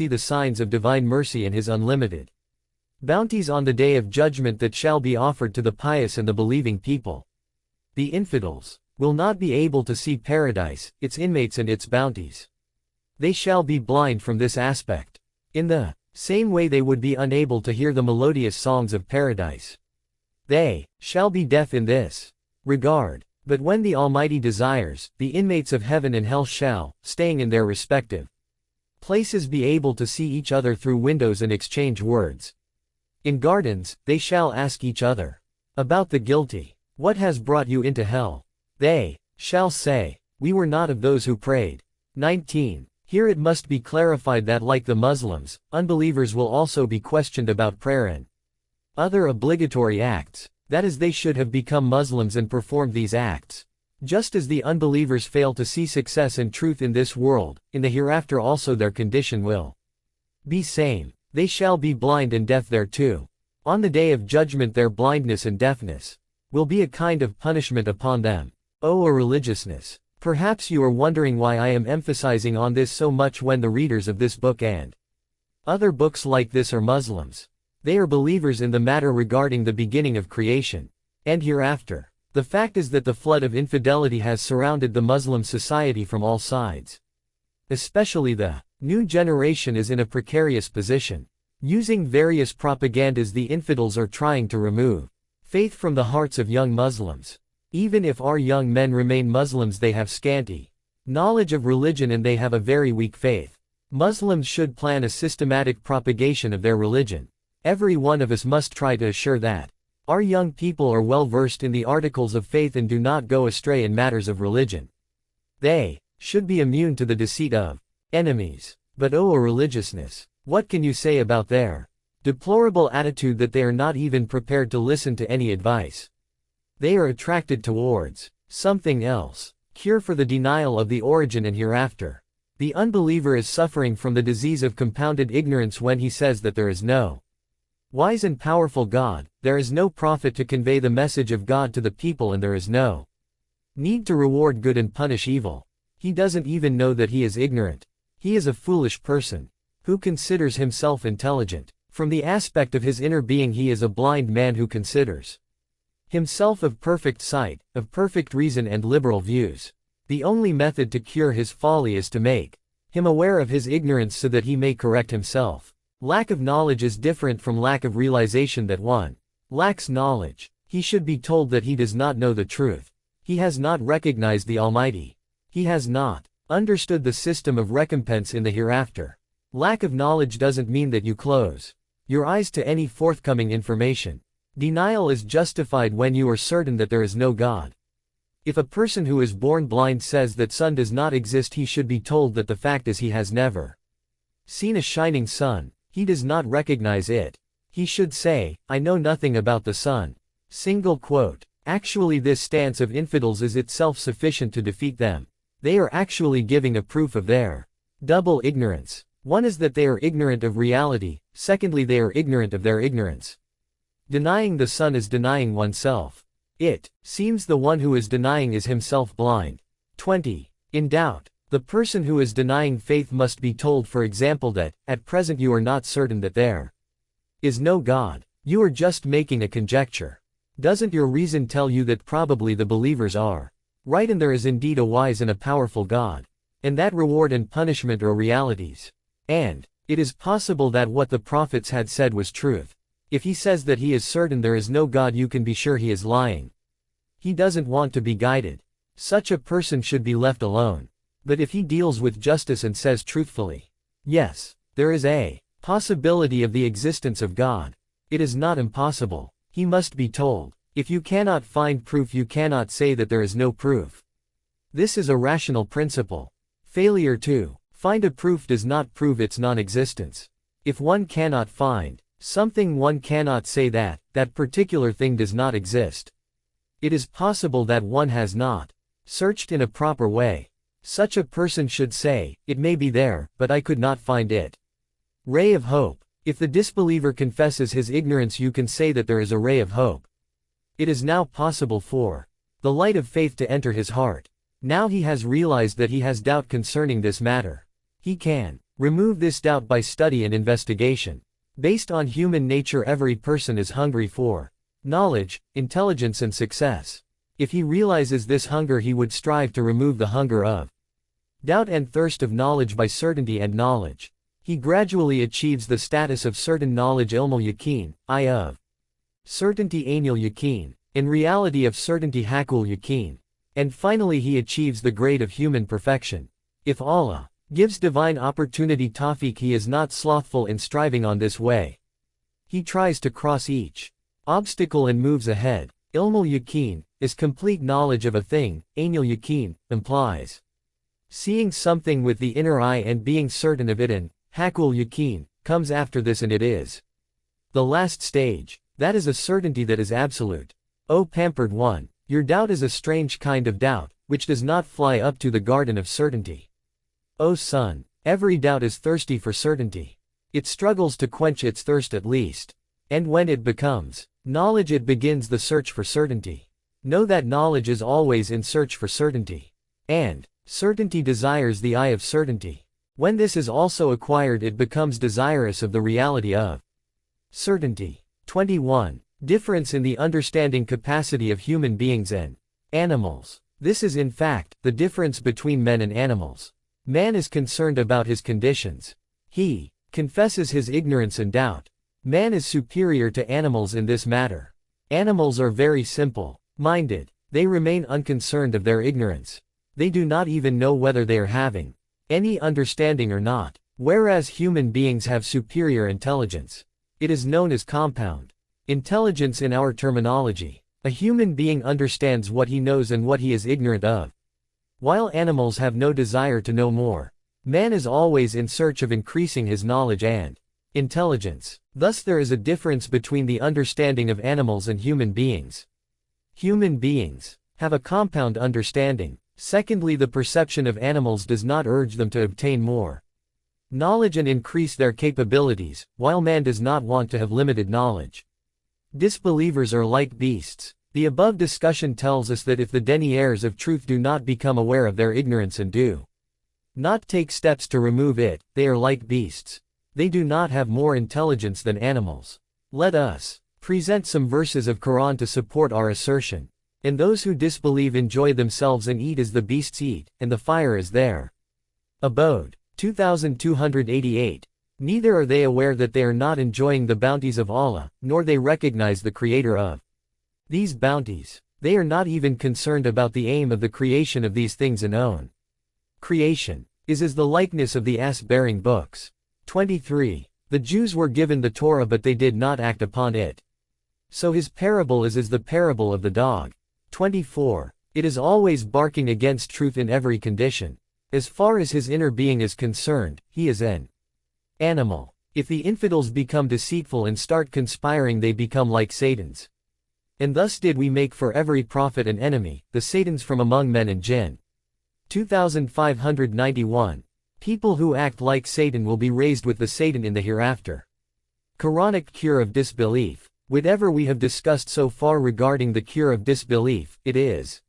see the signs of divine mercy and his unlimited bounties on the day of judgment that shall be offered to the pious and the believing people. The infidels will not be able to see paradise, its inmates and its bounties. They shall be blind from this aspect. In the same way they would be unable to hear the melodious songs of paradise. They shall be deaf in this regard. But when the Almighty desires, the inmates of heaven and hell shall, staying in their respective places, be able to see each other through windows and exchange words. In gardens, they shall ask each other about the guilty, "What has brought you into hell?" They shall say, "We were not of those who prayed." 19. Here it must be clarified that like the Muslims, unbelievers will also be questioned about prayer and other obligatory acts. That is, they should have become Muslims and performed these acts. Just as the unbelievers fail to see success and truth in this world, in the hereafter also their condition will be same. They shall be blind and deaf there too. On the day of judgment their blindness and deafness will be a kind of punishment upon them. O religiousness! Perhaps you are wondering why I am emphasizing on this so much when the readers of this book and other books like this are Muslims. They are believers in the matter regarding the beginning of creation and hereafter. The fact is that the flood of infidelity has surrounded the Muslim society from all sides. Especially the new generation is in a precarious position. Using various propagandas, the infidels are trying to remove faith from the hearts of young Muslims. Even if our young men remain Muslims, they have scanty knowledge of religion and they have a very weak faith. Muslims should plan a systematic propagation of their religion. Every one of us must try to assure that our young people are well versed in the articles of faith and do not go astray in matters of religion. They should be immune to the deceit of enemies. But O religiousness! What can you say about their deplorable attitude that they are not even prepared to listen to any advice? They are attracted towards something else. Cure for the denial of the origin and hereafter. The unbeliever is suffering from the disease of compounded ignorance when he says that there is no wise and powerful God, there is no prophet to convey the message of God to the people, and there is no need to reward good and punish evil. He doesn't even know that he is ignorant. He is a foolish person who considers himself intelligent. From the aspect of his inner being he is a blind man who considers himself of perfect sight, of perfect reason and liberal views. The only method to cure his folly is to make him aware of his ignorance so that he may correct himself. Lack of knowledge is different from lack of realization that one lacks knowledge. He should be told that he does not know the truth. He has not recognized the Almighty. He has not understood the system of recompense in the hereafter. Lack of knowledge doesn't mean that you close your eyes to any forthcoming information. Denial is justified when you are certain that there is no God. If a person who is born blind says that sun does not exist, he should be told that the fact is he has never seen a shining sun. He does not recognize it. He should say, "I know nothing about the sun." Single quote. Actually, this stance of infidels is itself sufficient to defeat them. They are actually giving a proof of their double ignorance. One is that they are ignorant of reality, secondly they are ignorant of their ignorance. Denying the sun is denying oneself. It seems the one who is denying is himself blind. 20. In doubt. The person who is denying faith must be told, for example, that, at present you are not certain that there is no God. You are just making a conjecture. Doesn't your reason tell you that probably the believers are right and there is indeed a wise and a powerful God? And that reward and punishment are realities. And it is possible that what the prophets had said was truth. If he says that he is certain there is no God, you can be sure he is lying. He doesn't want to be guided. Such a person should be left alone. But if he deals with justice and says truthfully, "Yes, there is a possibility of the existence of God," it is not impossible. He must be told, if you cannot find proof, you cannot say that there is no proof. This is a rational principle. Failure to find a proof does not prove its non-existence. If one cannot find something, one cannot say that that particular thing does not exist. It is possible that one has not searched in a proper way. Such a person should say, "It may be there, but I could not find it." Ray of hope. If the disbeliever confesses his ignorance, you can say that there is a ray of hope. It is now possible for the light of faith to enter his heart. Now he has realized that he has doubt concerning this matter. He can Remove this doubt by study and investigation. Based on human nature, every person is hungry for knowledge, intelligence and success. If he realizes this hunger, he would strive to remove the hunger of doubt and thirst of knowledge by certainty and knowledge. He gradually achieves the status of certain knowledge, ilmul yaqeen, I of certainty, ainul yaqeen, in reality of certainty, haqqul yaqeen. And finally he achieves the grade of human perfection. If Allah gives divine opportunity, tawfiq, he is not slothful in striving on this way. He tries to cross each obstacle and moves ahead. Ilmul yaqeen is complete knowledge of a thing, ainul yaqeen implies seeing something with the inner eye and being certain of it, and haqqul yaqeen comes after this, and it is the last stage. That is a certainty that is absolute. O pampered one, your doubt is a strange kind of doubt, which does not fly up to the garden of certainty. O son, every doubt is thirsty for certainty. It struggles to quench its thirst at least. And when it becomes knowledge, it begins the search for certainty. Know that knowledge is always in search for certainty. And certainty desires the eye of certainty. When this is also acquired, it becomes desirous of the reality of certainty. 21. Difference in the understanding capacity of human beings and animals. This is in fact the difference between men and animals. Man is concerned about his conditions. He confesses his ignorance and doubt. Man is superior to animals in this matter. Animals are very simple-minded. They remain unconcerned of their ignorance. They do not even know whether they are having any understanding or not. Whereas human beings have superior intelligence. It is known as compound intelligence in our terminology. A human being understands what he knows and what he is ignorant of. While animals have no desire to know more. Man is always in search of increasing his knowledge and intelligence. Thus there is a difference between the understanding of animals and human beings. Human beings have a compound understanding. Secondly, the perception of animals does not urge them to obtain more knowledge and increase their capabilities, while man does not want to have limited knowledge. Disbelievers are like beasts. The above discussion tells us that if the deniers of truth do not become aware of their ignorance and do not take steps to remove it, they are like beasts. They do not have more intelligence than animals. Let us present some verses of Quran to support our assertion. And those who disbelieve enjoy themselves and eat as the beasts eat, and the fire is their abode. 2288. Neither are they aware that they are not enjoying the bounties of Allah, nor they recognize the Creator of these bounties. They are not even concerned about the aim of the creation of these things and own creation is as the likeness of the ass bearing books. 23. The Jews were given the Torah but they did not act upon it. So his parable is as the parable of the dog. 24. It is always barking against truth in every condition. As far as his inner being is concerned, he is an animal. If the infidels become deceitful and start conspiring, they become like Satans. And thus did we make for every prophet an enemy, the Satans from among men and jinn. 2591. People who act like Satan will be raised with the Satan in the hereafter. Quranic cure of disbelief. Whatever we have discussed so far regarding the cure of disbelief, it is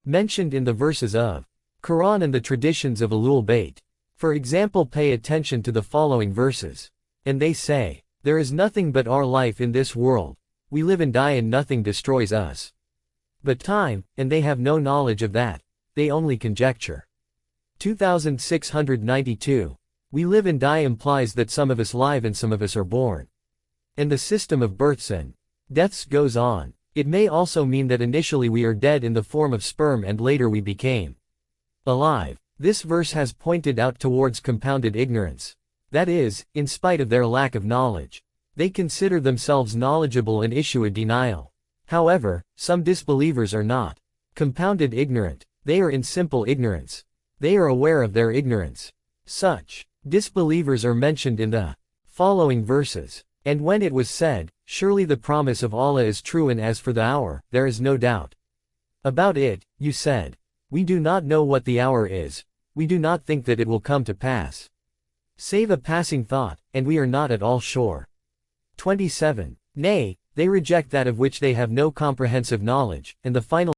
mentioned in the verses of Quran and the traditions of Ahlul Bayt. For example, pay attention to the following verses. And they say, there is nothing but our life in this world. We live and die and nothing destroys us but time, and they have no knowledge of that. They only conjecture. 2692. We live and die implies that some of us live and some of us are born. And the system of births and deaths goes on. It may also mean that initially we are dead in the form of sperm and later we became alive. This verse has pointed out towards compounded ignorance. That is, in spite of their lack of knowledge, they consider themselves knowledgeable and issue a denial. However, some disbelievers are not compounded ignorant. They are in simple ignorance. They are aware of their ignorance. Such disbelievers are mentioned in the following verses. And when it was said, surely the promise of Allah is true, and as for the hour, there is no doubt about it, you said, we do not know what the hour is, we do not think that it will come to pass, save a passing thought, and we are not at all sure. 27. Nay, they reject that of which they have no comprehensive knowledge, and the final